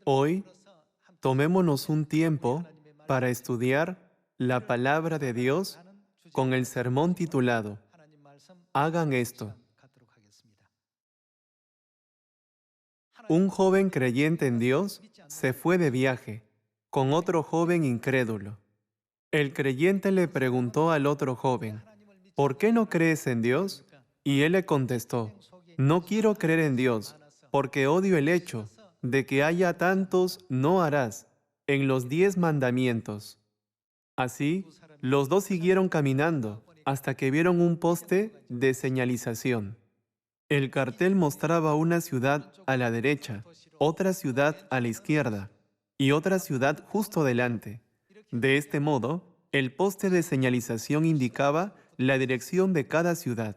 Hoy, tomémonos un tiempo para estudiar la palabra de Dios con el sermón titulado Hagan esto. Un joven creyente en Dios se fue de viaje con otro joven incrédulo. El creyente le preguntó al otro joven, ¿por qué no crees en Dios? Y él le contestó, no quiero creer en Dios, porque odio el hecho de que haya tantos no harás en los 10 mandamientos. Así, los dos siguieron caminando hasta que vieron un poste de señalización. El cartel mostraba una ciudad a la derecha, otra ciudad a la izquierda y otra ciudad justo delante. De este modo, el poste de señalización indicaba la dirección de cada ciudad.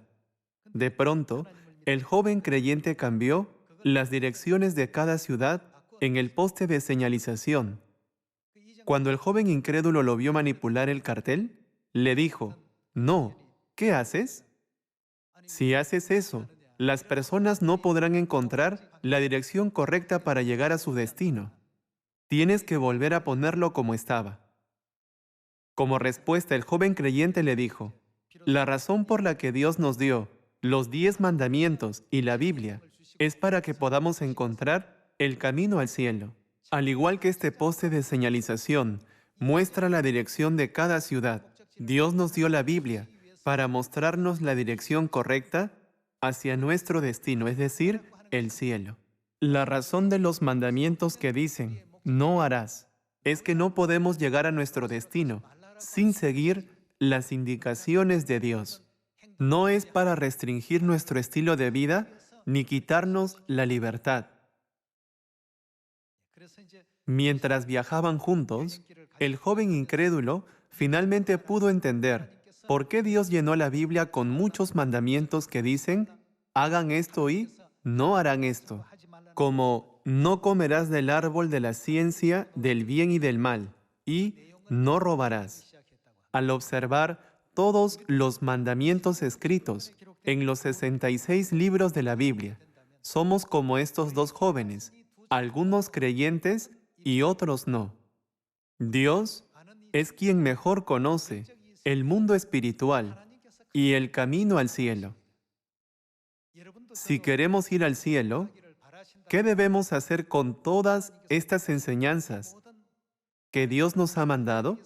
De pronto, el joven creyente cambió las direcciones de cada ciudad en el poste de señalización. Cuando el joven incrédulo lo vio manipular el cartel, le dijo, no, ¿qué haces? Si haces eso, las personas no podrán encontrar la dirección correcta para llegar a su destino. Tienes que volver a ponerlo como estaba. Como respuesta, el joven creyente le dijo, la razón por la que Dios nos dio los 10 mandamientos y la Biblia es para que podamos encontrar el camino al cielo. Al igual que este poste de señalización muestra la dirección de cada ciudad, Dios nos dio la Biblia para mostrarnos la dirección correcta hacia nuestro destino, es decir, el cielo. La razón de los mandamientos que dicen, no harás, es que no podemos llegar a nuestro destino sin seguir las indicaciones de Dios. No es para restringir nuestro estilo de vida ni quitarnos la libertad. Mientras viajaban juntos, el joven incrédulo finalmente pudo entender por qué Dios llenó la Biblia con muchos mandamientos que dicen, hagan esto y no harán esto, como no comerás del árbol de la ciencia del bien y del mal, y no robarás. Al observar todos los mandamientos escritos en los 66 libros de la Biblia, somos como estos dos jóvenes, algunos creyentes y otros no. Dios es quien mejor conoce el mundo espiritual y el camino al cielo. Si queremos ir al cielo, ¿qué debemos hacer con todas estas enseñanzas que Dios nos ha mandado?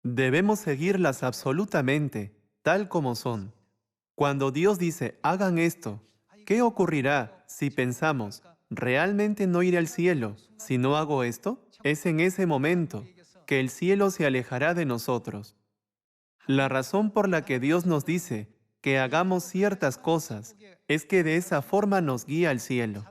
Debemos seguirlas absolutamente, tal como son. Cuando Dios dice, hagan esto, ¿qué ocurrirá si pensamos, realmente no iré al cielo si no hago esto? Es en ese momento que el cielo se alejará de nosotros. La razón por la que Dios nos dice que hagamos ciertas cosas es que de esa forma nos guía al cielo.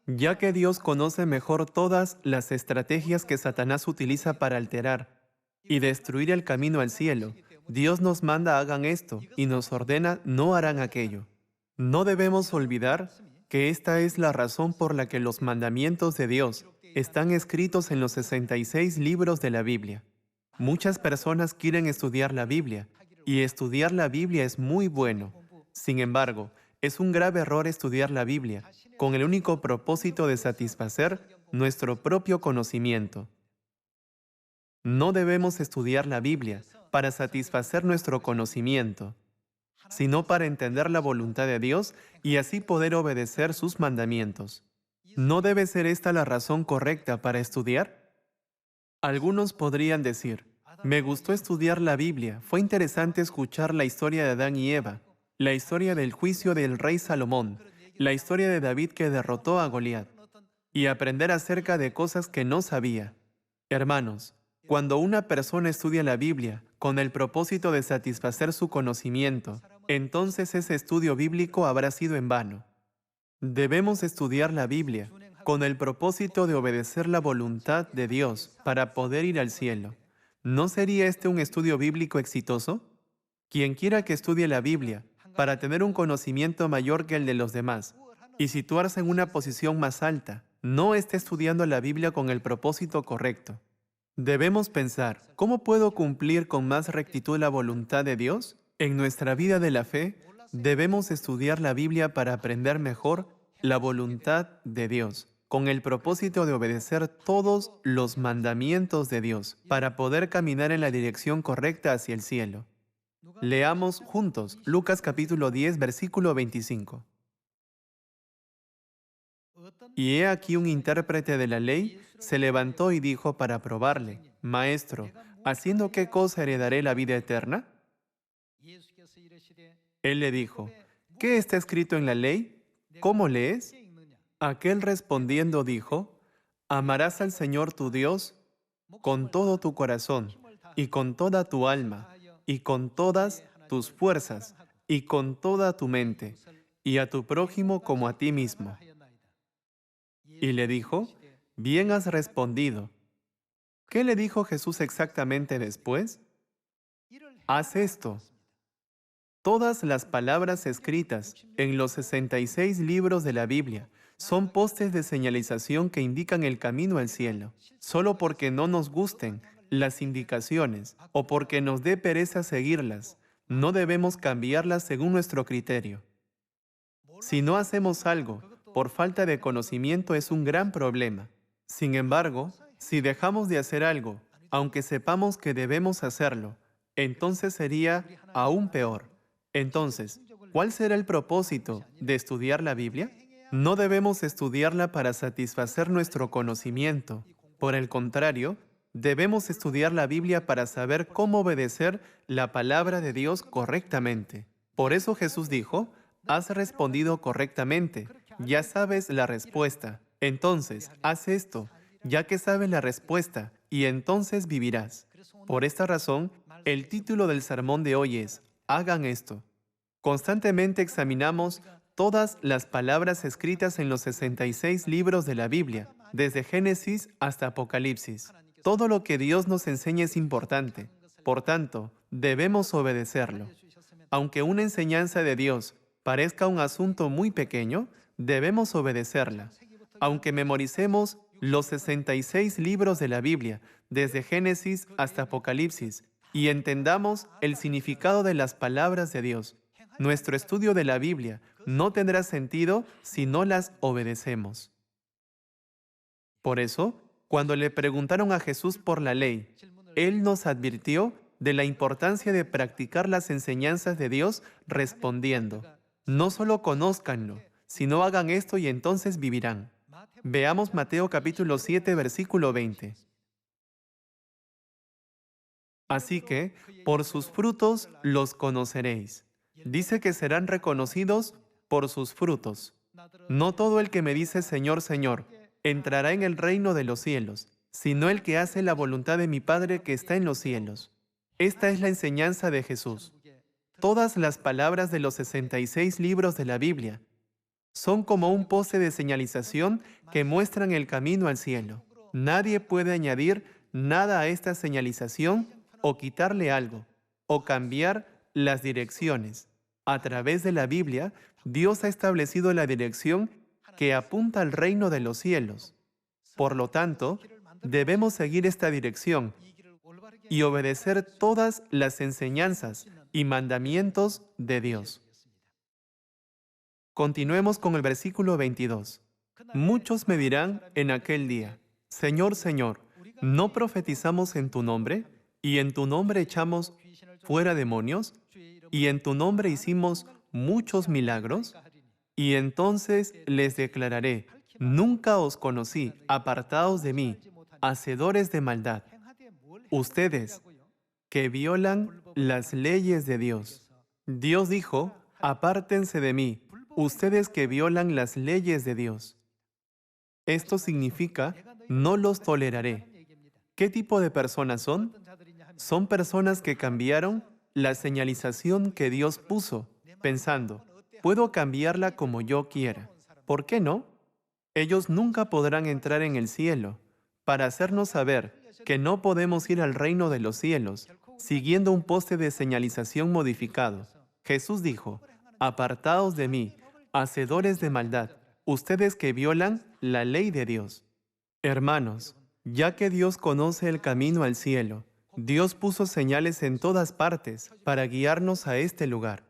Ya que Dios conoce mejor todas las estrategias que Satanás utiliza para alterar y destruir el camino al cielo, Dios nos manda hagan esto y nos ordena no harán aquello. No debemos olvidar que esta es la razón por la que los mandamientos de Dios están escritos en los 66 libros de la Biblia. Muchas personas quieren estudiar la Biblia, y estudiar la Biblia es muy bueno. Sin embargo, es un grave error estudiar la Biblia con el único propósito de satisfacer nuestro propio conocimiento. No debemos estudiar la Biblia para satisfacer nuestro conocimiento, sino para entender la voluntad de Dios y así poder obedecer sus mandamientos. ¿No debe ser esta la razón correcta para estudiar? Algunos podrían decir, me gustó estudiar la Biblia, fue interesante escuchar la historia de Adán y Eva, la historia del juicio del rey Salomón, la historia de David que derrotó a Goliat, y aprender acerca de cosas que no sabía. Hermanos, cuando una persona estudia la Biblia con el propósito de satisfacer su conocimiento, entonces ese estudio bíblico habrá sido en vano. Debemos estudiar la Biblia con el propósito de obedecer la voluntad de Dios para poder ir al cielo. ¿No sería este un estudio bíblico exitoso? Quien quiera que estudie la Biblia para tener un conocimiento mayor que el de los demás y situarse en una posición más alta, no está estudiando la Biblia con el propósito correcto. Debemos pensar, ¿cómo puedo cumplir con más rectitud la voluntad de Dios? En nuestra vida de la fe, debemos estudiar la Biblia para aprender mejor la voluntad de Dios. con el propósito de obedecer todos los mandamientos de Dios para poder caminar en la dirección correcta hacia el cielo. Leamos juntos Lucas capítulo 10, versículo 25. Y he aquí un intérprete de la ley se levantó y dijo para probarle: Maestro, ¿haciendo qué cosa heredaré la vida eterna? Él le dijo: ¿Qué está escrito en la ley? ¿Cómo lees? Aquel respondiendo dijo: Amarás al Señor tu Dios con todo tu corazón, y con toda tu alma, y con todas tus fuerzas, y con toda tu mente, y a tu prójimo como a ti mismo. Y le dijo: Bien has respondido. ¿Qué le dijo Jesús exactamente después? Haz esto. Todas las palabras escritas en los 66 libros de la Biblia son postes de señalización que indican el camino al cielo. Solo porque no nos gusten las indicaciones o porque nos dé pereza seguirlas, no debemos cambiarlas según nuestro criterio. Si no hacemos algo por falta de conocimiento es un gran problema. Sin embargo, si dejamos de hacer algo, aunque sepamos que debemos hacerlo, entonces sería aún peor. Entonces, ¿cuál será el propósito de estudiar la Biblia? No debemos estudiarla para satisfacer nuestro conocimiento. Por el contrario, debemos estudiar la Biblia para saber cómo obedecer la palabra de Dios correctamente. Por eso Jesús dijo: Has respondido correctamente, ya sabes la respuesta. Entonces, haz esto, ya que sabes la respuesta, y entonces vivirás. Por esta razón, el título del sermón de hoy es: Hagan esto. Constantemente examinamos todas las palabras escritas en los 66 libros de la Biblia, desde Génesis hasta Apocalipsis. Todo lo que Dios nos enseña es importante, por tanto, debemos obedecerlo. Aunque una enseñanza de Dios parezca un asunto muy pequeño, debemos obedecerla. Aunque memoricemos los 66 libros de la Biblia, desde Génesis hasta Apocalipsis, y entendamos el significado de las palabras de Dios, nuestro estudio de la Biblia no tendrá sentido si no las obedecemos. Por eso, cuando le preguntaron a Jesús por la ley, Él nos advirtió de la importancia de practicar las enseñanzas de Dios respondiendo: No solo conózcanlo, sino hagan esto y entonces vivirán. Veamos Mateo capítulo 7, versículo 20. Así que, por sus frutos los conoceréis. Dice que serán reconocidos por sus frutos. No todo el que me dice Señor, Señor, entrará en el reino de los cielos, sino el que hace la voluntad de mi Padre que está en los cielos. Esta es la enseñanza de Jesús. Todas las palabras de los 66 libros de la Biblia son como un poste de señalización que muestran el camino al cielo. Nadie puede añadir nada a esta señalización o quitarle algo, o cambiar las direcciones. A través de la Biblia, Dios ha establecido la dirección que apunta al reino de los cielos. Por lo tanto, debemos seguir esta dirección y obedecer todas las enseñanzas y mandamientos de Dios. Continuemos con el versículo 22. Muchos me dirán en aquel día: Señor, Señor, ¿no profetizamos en tu nombre? ¿Y en tu nombre echamos fuera demonios? ¿Y en tu nombre hicimos muchos milagros? Y entonces les declararé: Nunca os conocí, apartaos de mí, hacedores de maldad. Ustedes que violan las leyes de Dios. Dios dijo: Apártense de mí, ustedes que violan las leyes de Dios. Esto significa: no los toleraré. ¿Qué tipo de personas son? Son personas que cambiaron la señalización que Dios puso, pensando: puedo cambiarla como yo quiera. ¿Por qué no? Ellos nunca podrán entrar en el cielo, para hacernos saber que no podemos ir al reino de los cielos siguiendo un poste de señalización modificado. Jesús dijo: Apartaos de mí, hacedores de maldad, ustedes que violan la ley de Dios. Hermanos, ya que Dios conoce el camino al cielo, Dios puso señales en todas partes para guiarnos a este lugar.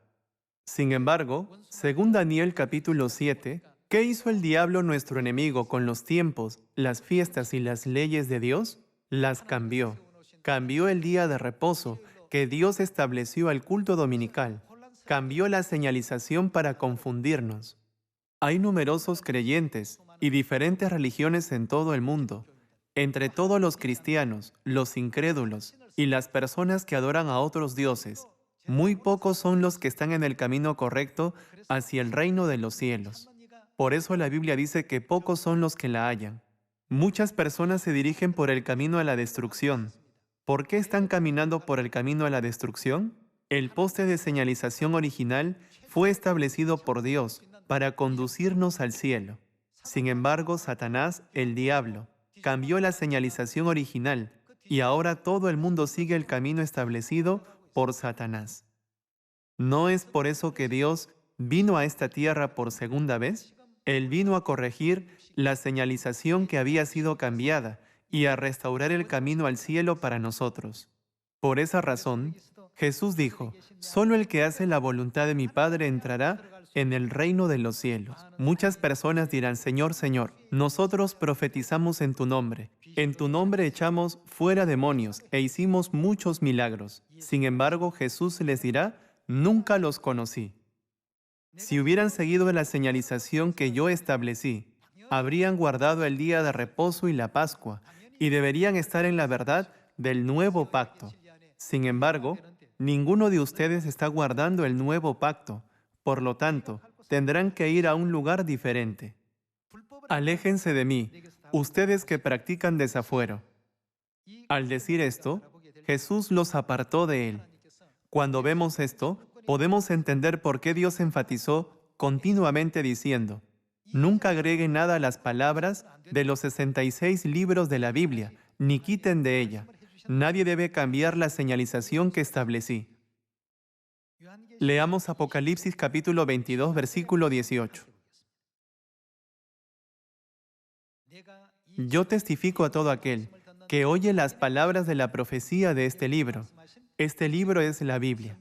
Sin embargo, según Daniel capítulo 7, ¿Qué hizo el diablo, nuestro enemigo, con los tiempos, las fiestas y las leyes de Dios? Las cambió. Cambió el día de reposo que Dios estableció al culto dominical. Cambió la señalización para confundirnos. Hay numerosos creyentes y diferentes religiones en todo el mundo. Entre todos los cristianos, los incrédulos y las personas que adoran a otros dioses, muy pocos son los que están en el camino correcto hacia el reino de los cielos. Por eso la Biblia dice que pocos son los que la hallan. Muchas personas se dirigen por el camino a la destrucción. ¿Por qué están caminando por el camino a la destrucción? El poste de señalización original fue establecido por Dios para conducirnos al cielo. Sin embargo, Satanás, el diablo, cambió la señalización original y ahora todo el mundo sigue el camino establecido por Satanás. ¿No es por eso que Dios vino a esta tierra por segunda vez? Él vino a corregir la señalización que había sido cambiada y a restaurar el camino al cielo para nosotros. Por esa razón, Jesús dijo, «Solo el que hace la voluntad de mi Padre entrará en el reino de los cielos». Muchas personas dirán, «Señor, Señor, nosotros profetizamos en tu nombre. En tu nombre echamos fuera demonios e hicimos muchos milagros». Sin embargo, Jesús les dirá, «Nunca los conocí». Si hubieran seguido la señalización que yo establecí, habrían guardado el día de reposo y la Pascua, y deberían estar en la verdad del nuevo pacto. Sin embargo, ninguno de ustedes está guardando el nuevo pacto. Por lo tanto, tendrán que ir a un lugar diferente. Aléjense de mí, ustedes que practican desafuero. Al decir esto, Jesús los apartó de él. Cuando vemos esto, podemos entender por qué Dios enfatizó continuamente diciendo, «Nunca agreguen nada a las palabras de los 66 libros de la Biblia, ni quiten de ella. Nadie debe cambiar la señalización que establecí». Leamos Apocalipsis capítulo 22, versículo 18. «Yo testifico a todo aquel que oye las palabras de la profecía de este libro». Este libro es la Biblia.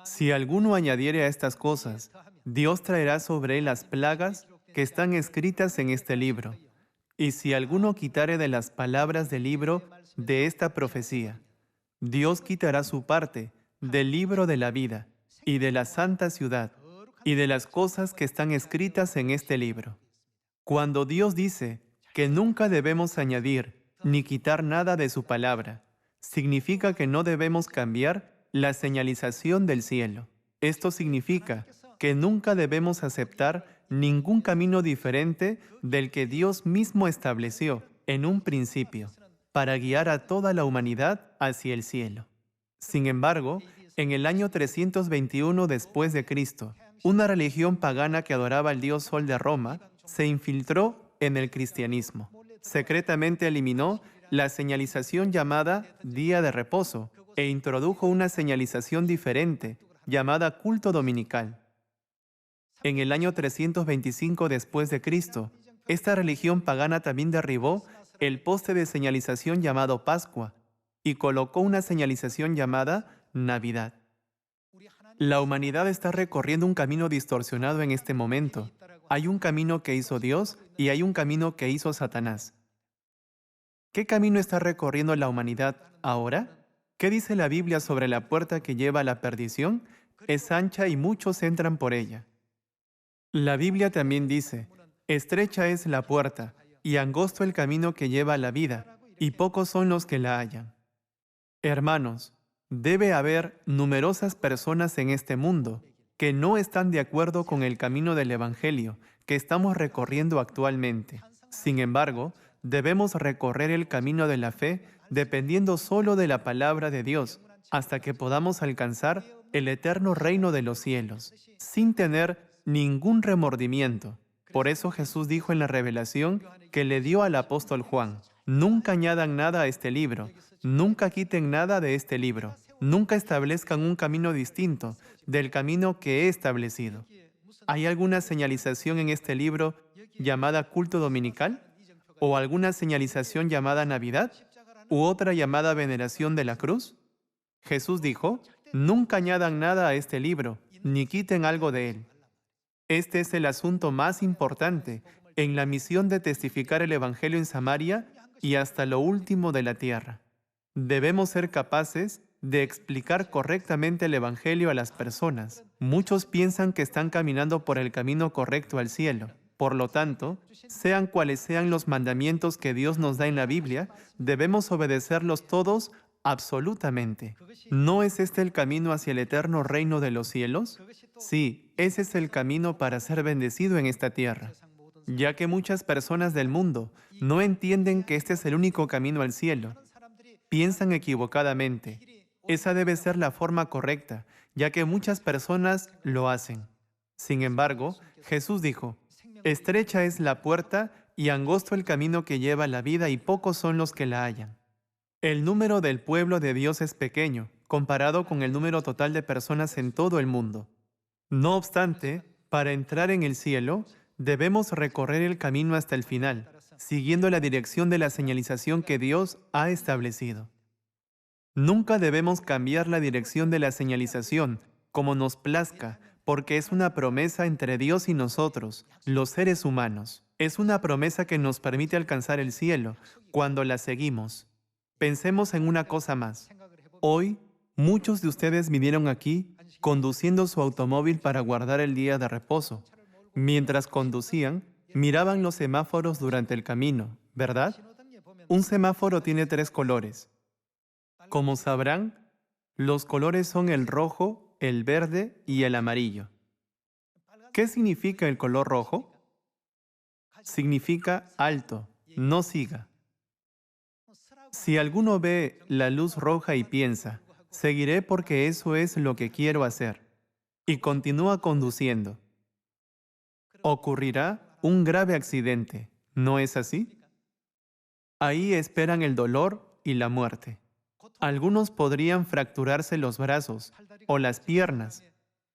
Si alguno añadiere a estas cosas, Dios traerá sobre él las plagas que están escritas en este libro. Y si alguno quitare de las palabras del libro de esta profecía, Dios quitará su parte del libro de la vida y de la santa ciudad y de las cosas que están escritas en este libro. Cuando Dios dice que nunca debemos añadir ni quitar nada de su palabra, significa que no debemos cambiar la señalización del cielo. Esto significa que nunca debemos aceptar ningún camino diferente del que Dios mismo estableció en un principio para guiar a toda la humanidad hacia el cielo. Sin embargo, en el año 321 después de Cristo, una religión pagana que adoraba al dios Sol de Roma se infiltró en el cristianismo. Secretamente eliminó la señalización llamada Día de Reposo e introdujo una señalización diferente llamada culto dominical. En el año 325 después de Cristo, esta religión pagana también derribó el poste de señalización llamado Pascua y colocó una señalización llamada Navidad. La humanidad está recorriendo un camino distorsionado en este momento. Hay un camino que hizo Dios y hay un camino que hizo Satanás. ¿Qué camino está recorriendo la humanidad ahora? ¿Qué dice la Biblia sobre la puerta que lleva a la perdición? Es ancha y muchos entran por ella. La Biblia también dice, estrecha es la puerta y angosto el camino que lleva a la vida, y pocos son los que la hallan. Hermanos, debe haber numerosas personas en este mundo que no están de acuerdo con el camino del Evangelio que estamos recorriendo actualmente. Sin embargo, debemos recorrer el camino de la fe dependiendo solo de la palabra de Dios, hasta que podamos alcanzar el eterno reino de los cielos, sin tener ningún remordimiento. Por eso Jesús dijo en la revelación que le dio al apóstol Juan, «Nunca añadan nada a este libro, nunca quiten nada de este libro, nunca establezcan un camino distinto del camino que he establecido». ¿Hay alguna señalización en este libro llamada culto dominical? ¿O alguna señalización llamada Navidad? ¿U otra llamada veneración de la cruz? Jesús dijo, «Nunca añadan nada a este libro, ni quiten algo de él». Este es el asunto más importante en la misión de testificar el Evangelio en Samaria y hasta lo último de la tierra. Debemos ser capaces de explicar correctamente el Evangelio a las personas. Muchos piensan que están caminando por el camino correcto al cielo. Por lo tanto, sean cuales sean los mandamientos que Dios nos da en la Biblia, debemos obedecerlos todos absolutamente. ¿No es este el camino hacia el eterno reino de los cielos? Sí, ese es el camino para ser bendecido en esta tierra. Ya que muchas personas del mundo no entienden que este es el único camino al cielo, piensan equivocadamente. Esa debe ser la forma correcta, ya que muchas personas lo hacen. Sin embargo, Jesús dijo, estrecha es la puerta y angosto el camino que lleva a la vida y pocos son los que la hallan. El número del pueblo de Dios es pequeño, comparado con el número total de personas en todo el mundo. No obstante, para entrar en el cielo, debemos recorrer el camino hasta el final, siguiendo la dirección de la señalización que Dios ha establecido. Nunca debemos cambiar la dirección de la señalización como nos plazca, porque es una promesa entre Dios y nosotros, los seres humanos. Es una promesa que nos permite alcanzar el cielo cuando la seguimos. Pensemos en una cosa más. Hoy, muchos de ustedes vinieron aquí conduciendo su automóvil para guardar el día de reposo. Mientras conducían, miraban los semáforos durante el camino, ¿verdad? Un semáforo tiene 3 colores. Como sabrán, los colores son el rojo, el verde y el amarillo. ¿Qué significa el color rojo? Significa alto, no siga. Si alguno ve la luz roja y piensa, seguiré porque eso es lo que quiero hacer, y continúa conduciendo, ocurrirá un grave accidente, ¿no es así? Ahí esperan el dolor y la muerte. Algunos podrían fracturarse los brazos o las piernas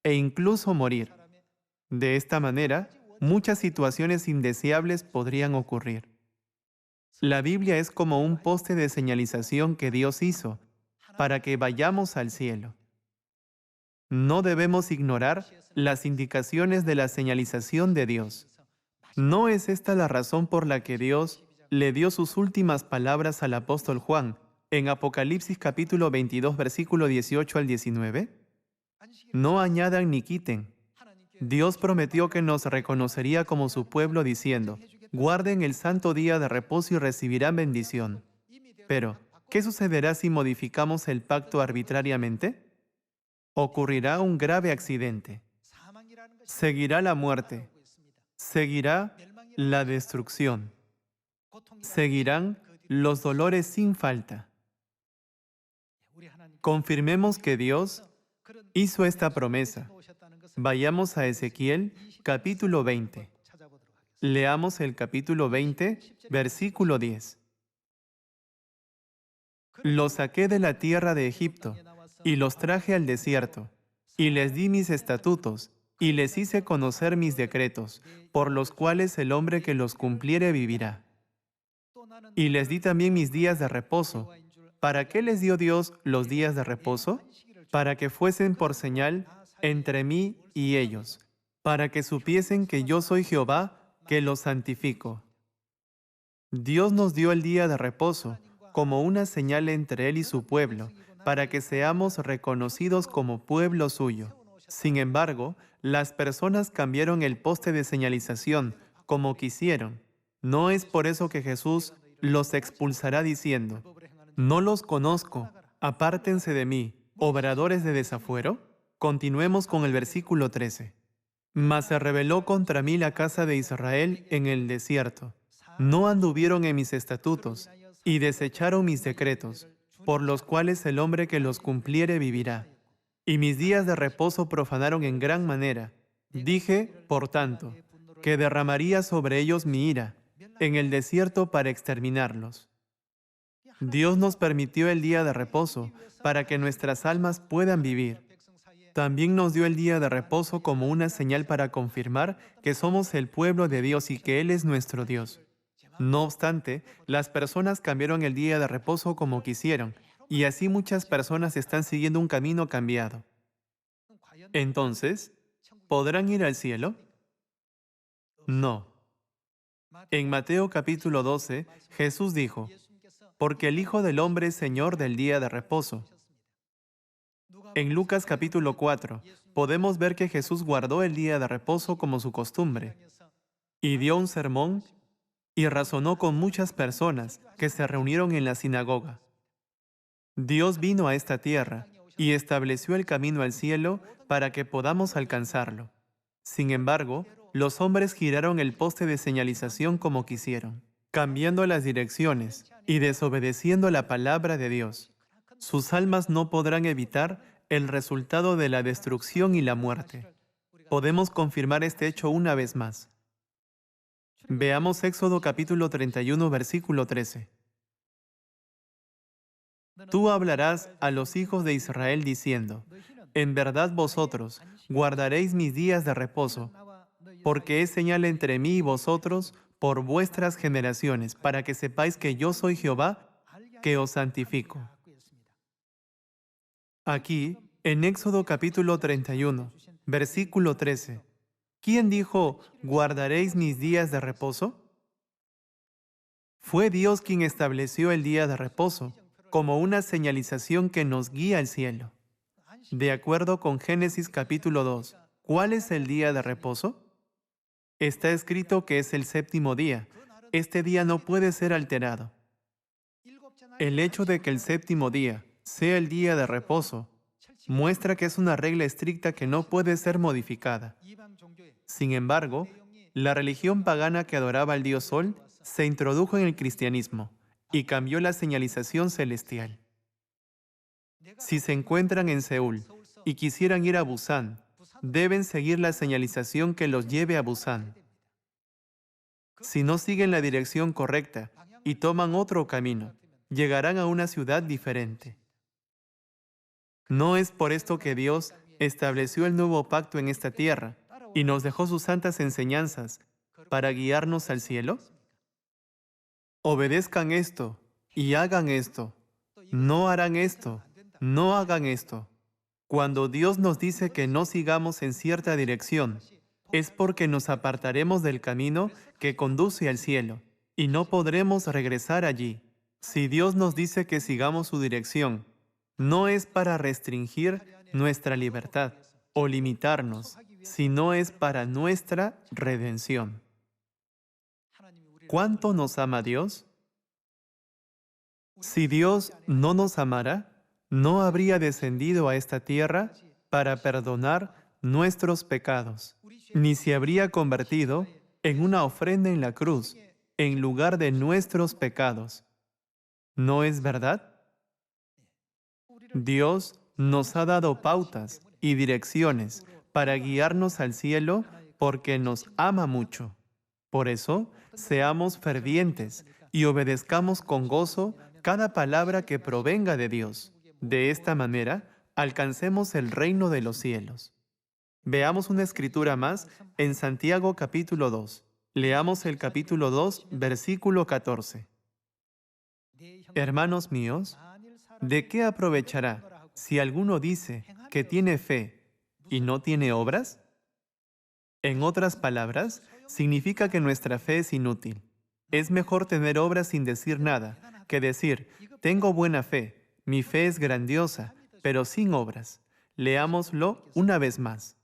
e incluso morir. De esta manera, muchas situaciones indeseables podrían ocurrir. La Biblia es como un poste de señalización que Dios hizo para que vayamos al cielo. No debemos ignorar las indicaciones de la señalización de Dios. ¿No es esta la razón por la que Dios le dio sus últimas palabras al apóstol Juan en Apocalipsis capítulo 22, versículo 18 al 19? No añadan ni quiten. Dios prometió que nos reconocería como su pueblo diciendo, guarden el santo día de reposo y recibirán bendición. Pero, ¿qué sucederá si modificamos el pacto arbitrariamente? Ocurrirá un grave accidente. Seguirá la muerte. Seguirá la destrucción. Seguirán los dolores sin falta. Confirmemos que Dios hizo esta promesa. Vayamos a Ezequiel, capítulo 20. Leamos el capítulo 20, versículo 10. Los saqué de la tierra de Egipto, y los traje al desierto, y les di mis estatutos, y les hice conocer mis decretos, por los cuales el hombre que los cumpliere vivirá. Y les di también mis días de reposo. ¿Para qué les dio Dios los días de reposo? Para que fuesen por señal entre mí y ellos, para que supiesen que yo soy Jehová, que los santifico. Dios nos dio el día de reposo como una señal entre Él y su pueblo, para que seamos reconocidos como pueblo suyo. Sin embargo, las personas cambiaron el poste de señalización como quisieron. No es por eso que Jesús los expulsará diciendo, no los conozco, apártense de mí, obradores de desafuero. Continuemos con el versículo 13. Mas se rebeló contra mí la casa de Israel en el desierto. No anduvieron en mis estatutos, y desecharon mis decretos, por los cuales el hombre que los cumpliere vivirá. Y mis días de reposo profanaron en gran manera. Dije, por tanto, que derramaría sobre ellos mi ira, en el desierto para exterminarlos. Dios nos permitió el día de reposo para que nuestras almas puedan vivir. También nos dio el día de reposo como una señal para confirmar que somos el pueblo de Dios y que Él es nuestro Dios. No obstante, las personas cambiaron el día de reposo como quisieron, y así muchas personas están siguiendo un camino cambiado. Entonces, ¿podrán ir al cielo? No. En Mateo capítulo 12, Jesús dijo, porque el Hijo del Hombre es Señor del día de reposo. En Lucas capítulo 4, podemos ver que Jesús guardó el día de reposo como su costumbre, y dio un sermón y razonó con muchas personas que se reunieron en la sinagoga. Dios vino a esta tierra y estableció el camino al cielo para que podamos alcanzarlo. Sin embargo, los hombres giraron el poste de señalización como quisieron, cambiando las direcciones y desobedeciendo la palabra de Dios. Sus almas no podrán evitar el resultado de la destrucción y la muerte. Podemos confirmar este hecho una vez más. Veamos Éxodo capítulo 31, versículo 13. Tú hablarás a los hijos de Israel diciendo, en verdad vosotros guardaréis mis días de reposo, porque es señal entre mí y vosotros por vuestras generaciones, para que sepáis que yo soy Jehová, que os santifico. Aquí, en Éxodo capítulo 31, versículo 13, ¿quién dijo, guardaréis mis días de reposo? Fue Dios quien estableció el día de reposo, como una señalización que nos guía al cielo. De acuerdo con Génesis capítulo 2, ¿cuál es el día de reposo? Está escrito que es el séptimo día. Este día no puede ser alterado. El hecho de que el séptimo día sea el día de reposo muestra que es una regla estricta que no puede ser modificada. Sin embargo, la religión pagana que adoraba al dios Sol se introdujo en el cristianismo y cambió la señalización celestial. Si se encuentran en Seúl y quisieran ir a Busan, deben seguir la señalización que los lleve a Busan. Si no siguen la dirección correcta y toman otro camino, llegarán a una ciudad diferente. ¿No es por esto que Dios estableció el nuevo pacto en esta tierra y nos dejó sus santas enseñanzas para guiarnos al cielo? Obedezcan esto y hagan esto. No harán esto, no hagan esto. Cuando Dios nos dice que no sigamos en cierta dirección, es porque nos apartaremos del camino que conduce al cielo y no podremos regresar allí. Si Dios nos dice que sigamos su dirección, no es para restringir nuestra libertad o limitarnos, sino es para nuestra redención. ¿Cuánto nos ama Dios? Si Dios no nos amara, no habría descendido a esta tierra para perdonar nuestros pecados, ni se habría convertido en una ofrenda en la cruz en lugar de nuestros pecados. ¿No es verdad? Dios nos ha dado pautas y direcciones para guiarnos al cielo porque nos ama mucho. Por eso, seamos fervientes y obedezcamos con gozo cada palabra que provenga de Dios. De esta manera, alcancemos el reino de los cielos. Veamos una escritura más en Santiago capítulo 2. Leamos el capítulo 2, versículo 14. Hermanos míos, ¿de qué aprovechará si alguno dice que tiene fe y no tiene obras? En otras palabras, significa que nuestra fe es inútil. Es mejor tener obras sin decir nada que decir, tengo buena fe, mi fe es grandiosa, pero sin obras. Leámoslo una vez más.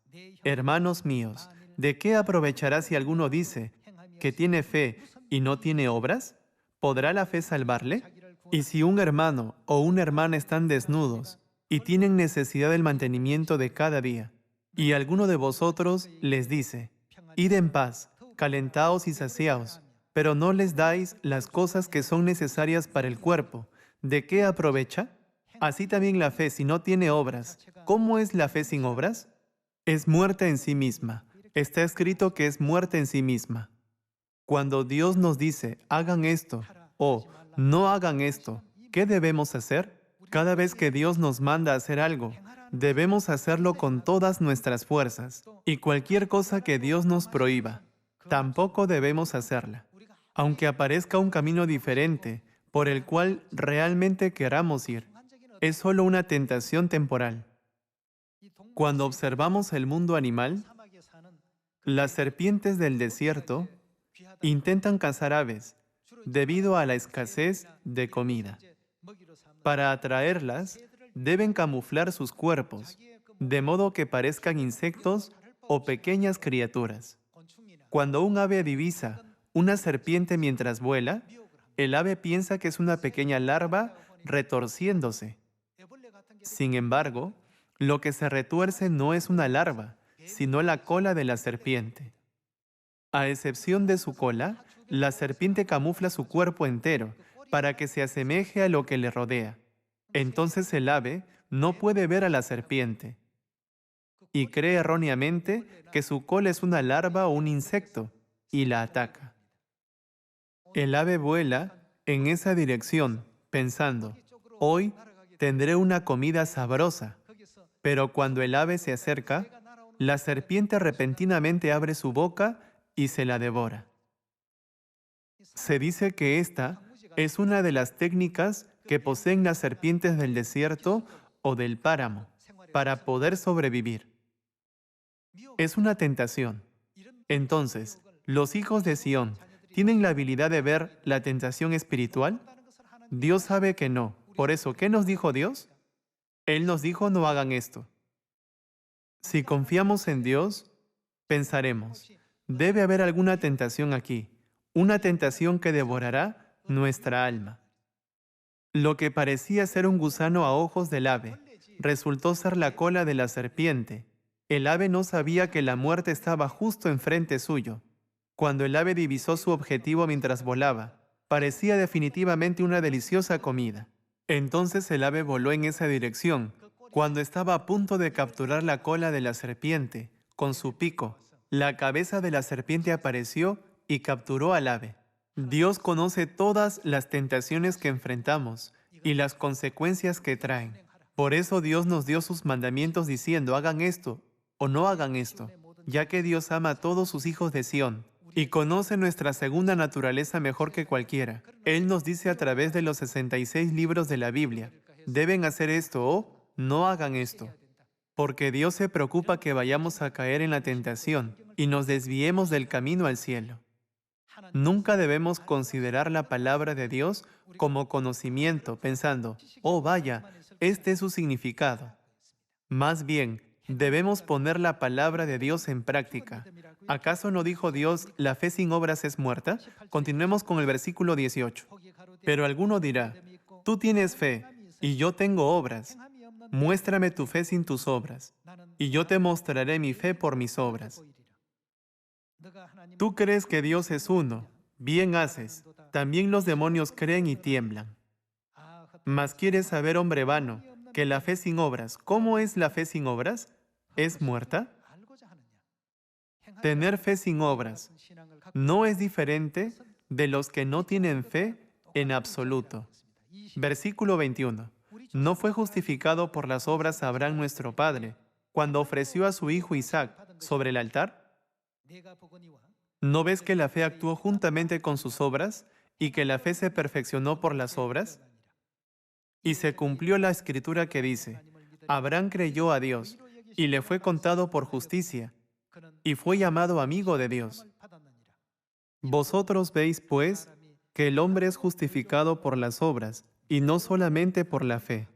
Hermanos míos, ¿de qué aprovechará si alguno dice que tiene fe y no tiene obras? ¿Podrá la fe salvarle? Y si un hermano o una hermana están desnudos y tienen necesidad del mantenimiento de cada día, y alguno de vosotros les dice, id en paz, calentaos y saciaos, pero no les dais las cosas que son necesarias para el cuerpo, ¿de qué aprovecha? Así también la fe, si no tiene obras. ¿Cómo es la fe sin obras? Es muerta en sí misma. Está escrito que es muerta en sí misma. Cuando Dios nos dice, hagan esto, o no hagan esto, ¿qué debemos hacer? Cada vez que Dios nos manda a hacer algo, debemos hacerlo con todas nuestras fuerzas, y cualquier cosa que Dios nos prohíba, tampoco debemos hacerla, aunque aparezca un camino diferente por el cual realmente queramos ir. Es solo una tentación temporal. Cuando observamos el mundo animal, Las serpientes del desierto intentan cazar aves debido a la escasez de comida. Para atraerlas, deben camuflar sus cuerpos, de modo que parezcan insectos o pequeñas criaturas. Cuando un ave divisa una serpiente mientras vuela, el ave piensa que es una pequeña larva retorciéndose. Sin embargo, lo que se retuerce no es una larva, sino la cola de la serpiente. A excepción de su cola, la serpiente camufla su cuerpo entero para que se asemeje a lo que le rodea. Entonces el ave no puede ver a la serpiente y cree erróneamente que su cola es una larva o un insecto y la ataca. El ave vuela en esa dirección, pensando, hoy tendré una comida sabrosa. Pero cuando el ave se acerca, la serpiente repentinamente abre su boca y se la devora. Se dice que esta es una de las técnicas que poseen las serpientes del desierto o del páramo para poder sobrevivir. Es una tentación. Entonces, los hijos de Sión tienen la habilidad de ver la tentación espiritual. Dios sabe que no. Por eso, ¿qué nos dijo Dios? Él nos dijo no hagan esto. Si confiamos en Dios, pensaremos, debe haber alguna tentación aquí, una tentación que devorará nuestra alma. Lo que parecía ser un gusano a ojos del ave, resultó ser la cola de la serpiente. El ave no sabía que la muerte estaba justo enfrente suyo. Cuando el ave divisó su objetivo mientras volaba, parecía definitivamente una deliciosa comida. Entonces el ave voló en esa dirección. Cuando estaba a punto de capturar la cola de la serpiente, con su pico, la cabeza de la serpiente apareció y capturó al ave. Dios conoce todas las tentaciones que enfrentamos y las consecuencias que traen. Por eso Dios nos dio sus mandamientos diciendo, hagan esto o no hagan esto, ya que Dios ama a todos sus hijos de Sión y conoce nuestra segunda naturaleza mejor que cualquiera. Él nos dice a través de los 66 libros de la Biblia, deben hacer esto o no hagan esto, porque Dios se preocupa que vayamos a caer en la tentación y nos desviemos del camino al cielo. Nunca debemos considerar la palabra de Dios como conocimiento, pensando, oh vaya, este es su significado. Más bien, debemos poner la palabra de Dios en práctica. ¿Acaso no dijo Dios, la fe sin obras es muerta? Continuemos con el versículo 18. Pero alguno dirá, tú tienes fe y yo tengo obras. Muéstrame tu fe sin tus obras, y yo te mostraré mi fe por mis obras. Tú crees que Dios es uno, bien haces. También los demonios creen y tiemblan. Mas quieres saber, hombre vano, que la fe sin obras, ¿cómo es la fe sin obras? ¿Es muerta? Tener fe sin obras no es diferente de los que no tienen fe en absoluto. Versículo 21. ¿No fue justificado por las obras Abraham nuestro padre, cuando ofreció a su hijo Isaac sobre el altar? ¿No ves que la fe actuó juntamente con sus obras y que la fe se perfeccionó por las obras? Y se cumplió la escritura que dice, Abraham creyó a Dios y le fue contado por justicia y fue llamado amigo de Dios. Vosotros veis, pues, que el hombre es justificado por las obras y no solamente por la fe.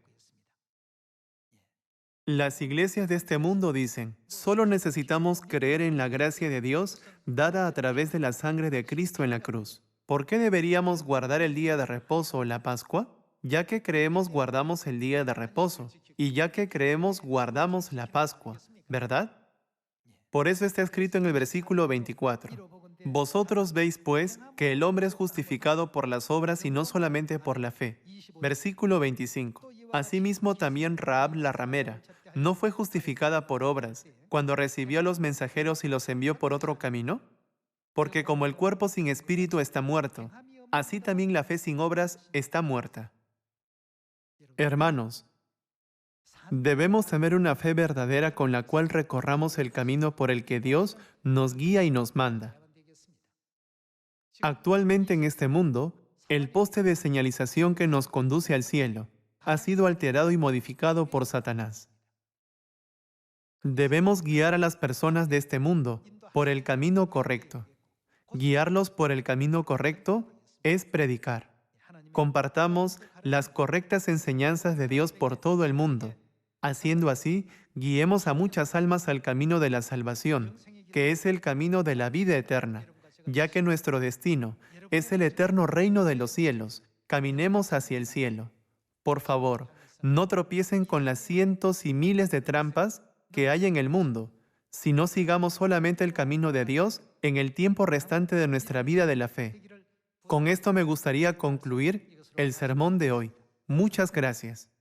Las iglesias de este mundo dicen, solo necesitamos creer en la gracia de Dios dada a través de la sangre de Cristo en la cruz. ¿Por qué deberíamos guardar el día de reposo o la Pascua? Ya que creemos, guardamos el día de reposo, y ya que creemos, guardamos la Pascua, ¿verdad? Por eso está escrito en el versículo 24. Vosotros veis, pues, que el hombre es justificado por las obras y no solamente por la fe. Versículo 25. Asimismo también Rahab la ramera no fue justificada por obras cuando recibió a los mensajeros y los envió por otro camino. Porque como el cuerpo sin espíritu está muerto, así también la fe sin obras está muerta. Hermanos, debemos tener una fe verdadera con la cual recorramos el camino por el que Dios nos guía y nos manda. Actualmente en este mundo, el poste de señalización que nos conduce al cielo ha sido alterado y modificado por Satanás. Debemos guiar a las personas de este mundo por el camino correcto. Guiarlos por el camino correcto es predicar. Compartamos las correctas enseñanzas de Dios por todo el mundo. Haciendo así, guiemos a muchas almas al camino de la salvación, que es el camino de la vida eterna, ya que nuestro destino es el eterno reino de los cielos. Caminemos hacia el cielo. Por favor, no tropiecen con las cientos y miles de trampas que hay en el mundo, sino sigamos solamente el camino de Dios en el tiempo restante de nuestra vida de la fe. Con esto me gustaría concluir el sermón de hoy. Muchas gracias.